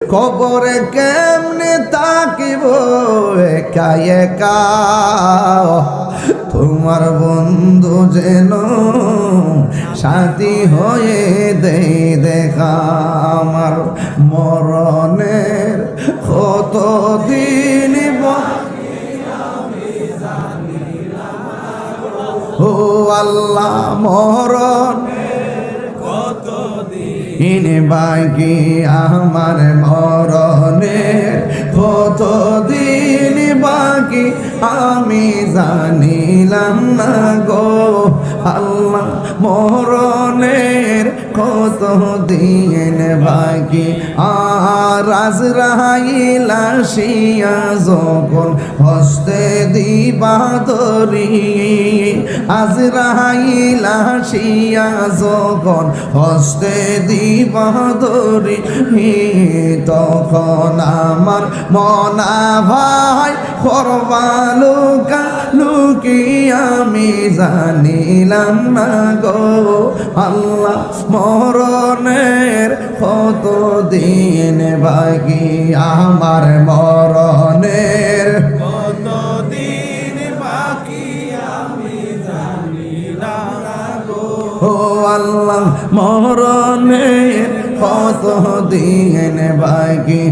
কবরে কেমনে তাকিব একা একা, তোমার বন্ধু যেন সাথী হয়ে দেই দেখা। আমার মরণের কত দিন ও আল্লাহ, মরণ কতদিন বাকি আমার মরণের কতদিন বাকি আমি জানিলাম না গো আল্লাহ, মরণের কতদিন বাকি। আর আজরাইল আসিয়া যখন হস্তে দিবা ধরি, আজরাইল আসিয়া যখন হস্তে দিবা ধরি, তখন আমার মনা ভাই করবা লুকা লুকি আমি জানিলাম না গো আল্লাহ, মরণের কতদিন বাকি আমার মরণের কতদিন বাকি আমি জানিলাম না গো ও আল্লাহ, মরণের কতদিন বাকি।